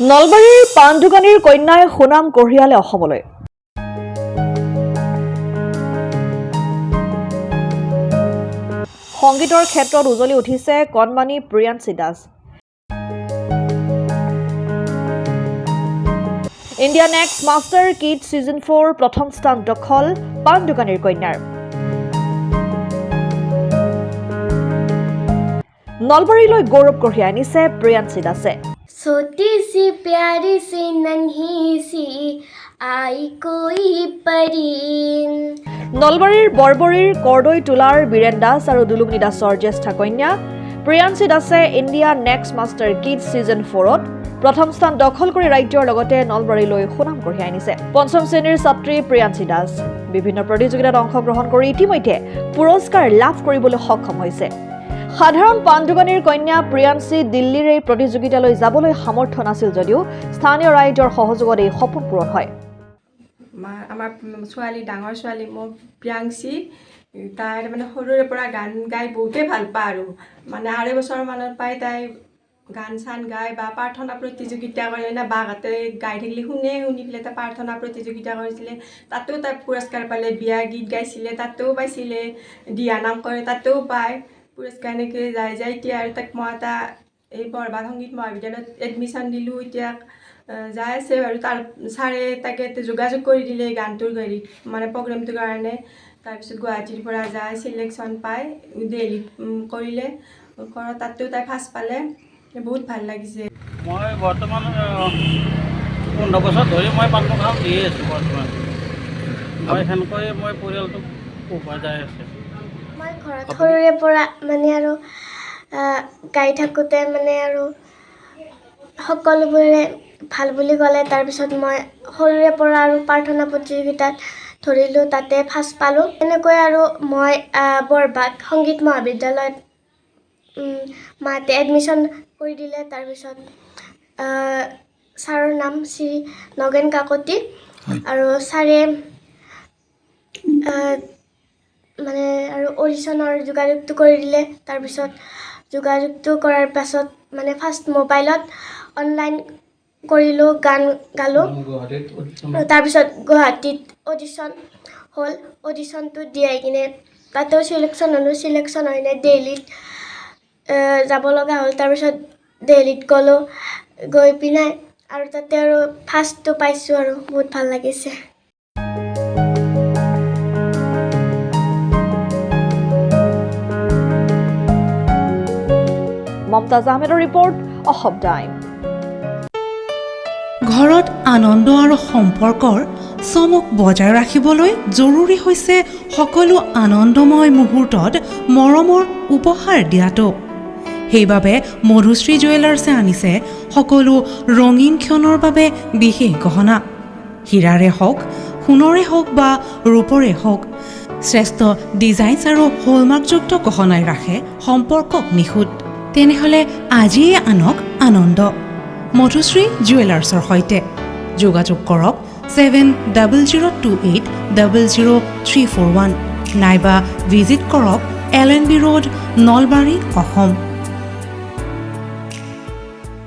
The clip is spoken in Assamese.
নলবাৰীৰ পাণ দোকানীৰ কন্যাই সুনাম কঢ়িয়ালে অসমলৈ। সংগীতৰ ক্ষেত্ৰত উজলি উঠিছে কণমানি Priyanshi Das. India next master kid season 4 প্ৰথম স্থান দখল পাণ দোকানীৰ কন্যাৰ। নলবাৰীলৈ গৌৰৱ কঢ়িয়াই আনিছে প্ৰিয়াঞ্চী দাসে। छोटी सी प्यारी सी नन्ही सी आई कोई परी। নলবাৰীৰ বৰবৰীৰ কৰদৈ তোলাৰ বীৰেন দাস আৰু দুলুমনি দাসৰ জ্যেষ্ঠ কন্যা প্ৰিয়াঞ্চী দাসে ইণ্ডিয়া নেক্সট মাষ্টাৰ কিড সিজন 4ত প্ৰথম স্থান দখল কৰি ৰাজ্যৰ লগতে নলবাৰীলৈ সুনাম কঢ়িয়াই আনিছে। পঞ্চম শ্ৰেণীৰ ছাত্ৰী প্ৰিয়াঞ্চী দাস বিভিন্ন প্ৰতিযোগিতাত অংশগ্ৰহণ কৰি ইতিমধ্যে পুৰস্কাৰ লাভ কৰিবলৈ সক্ষম হৈছে। সাধাৰণ পাণ দোকানীৰ কন্যা প্ৰিয়াঞ্চী দিল্লীৰ এই প্ৰতিযোগিতালৈ যাবলৈ সামৰ্থ্য নাছিল যদিও স্থানীয় ৰাইজৰ সহযোগত এই সপোন পূৰণ হয়। আমাৰ ছোৱালী ডাঙৰ ছোৱালী মোৰ প্ৰিয়াংশী তাই মানে সৰুৰে পৰা গান গাই বহুতেই ভাল পায় আৰু মানে 2.5 বছৰমানৰ পৰাই তাই গান চান গাই বা প্ৰাৰ্থনা প্ৰতিযোগিতা কৰে না বাহঁতে গাই থাকিলে শুনি পেলাই তাই প্ৰাৰ্থনা প্ৰতিযোগিতা কৰিছিলে, তাতেও তাই পুৰস্কাৰ পালে। বিয়া গীত গাইছিলে তাতেও পাইছিলে, দিহানাম কৰে তাতেও পায় পুৰস্কাৰ। এনেকৈ যাই এতিয়া আৰু তাক মই এটা এই বৰবাদ সংগীত মহাবিদ্যালয়ত এডমিশ্যন দিলোঁ। এতিয়া যাই আছে আৰু তাৰ ছাৰে তাকে যোগাযোগ কৰি দিলে গানটোৰ হেৰিত মানে প্ৰগ্ৰেমটোৰ কাৰণে। তাৰপিছত গুৱাহাটীৰ পৰা যায় চিলেকশ্যন পাই দিল্লীত কৰিলে, তাতেও তাই ফাৰ্ষ্ট পালে। বহুত ভাল লাগিছে। মই বৰ্তমান 15 বছৰ ধৰি মই পাণ দোকান দিয়ে আছোঁ। বৰ্তমান মই সেনেকৈ মই পৰিয়ালটোক পোহপাই যাই আছে। মই ঘৰত সৰুৰে পৰা মানে আৰু গাই থাকোঁতে মানে আৰু সকলোবোৰে ভাল বুলি ক'লে। তাৰপিছত মই সৰুৰে পৰা আৰু প্ৰাৰ্থনা প্ৰতিযোগিতাত ধৰিলোঁ, তাতে ফাৰ্ষ্ট পালোঁ। এনেকৈ আৰু মই বৰবাদ সংগীত মহাবিদ্যালয়ত মাতে এডমিশ্যন কৰি দিলে। তাৰপিছত ছাৰৰ নাম শ্ৰী নগেন কাকতি আৰু ছাৰে মানে আৰু অডিশ্যনৰ যোগাযোগটো কৰি দিলে। তাৰপিছত যোগাযোগটো কৰাৰ পাছত মানে ফাৰ্ষ্ট মোবাইলত অনলাইন কৰিলোঁ, গান গালোঁ। তাৰপিছত গুৱাহাটীত অডিশ্যন হ'ল, অডিশ্যনটো দিয়াই কিনে তাতেও চিলেকশ্যন হ'লোঁ। চিলেকশ্যন হৈ কিনে দিল্লীত যাব লগা হ'ল। তাৰপিছত দিল্লীত গ'লোঁ, গৈ পিনে আৰু তাতে আৰু ফাৰ্ষ্টটো পাইছোঁ আৰু বহুত ভাল লাগিছে। মমতাজ আহমেদৰ ৰিপৰ্ট, অসম টাইম। ঘৰত আনন্দ আৰু সম্পৰ্কৰ চমক বজাই ৰাখিবলৈ জৰুৰী হৈছে সকলো আনন্দময় মুহূৰ্তত মৰমৰ উপহাৰ দিয়াটো। সেইবাবে মধুশ্ৰী জুৱেলাৰ্ছে আনিছে সকলো ৰঙীন ক্ষণৰ বাবে বিশেষ গহনা। হীৰাৰে হওক, সোণৰে হওক বা ৰূপৰে হওক, শ্ৰেষ্ঠ ডিজাইনছ আৰু হলমাৰ্কযুক্ত গহনাই ৰাখে সম্পৰ্কক নিখুঁত। তেনেহ'লে আজিয়ে আনক আনন্দ মধুশ্ৰী জুৱেলাৰ্ছৰ সৈতে। যোগাযোগ কৰক 7002800341 নাইবা ভিজিট কৰক LNB ৰোড, নলবাৰী, অসম।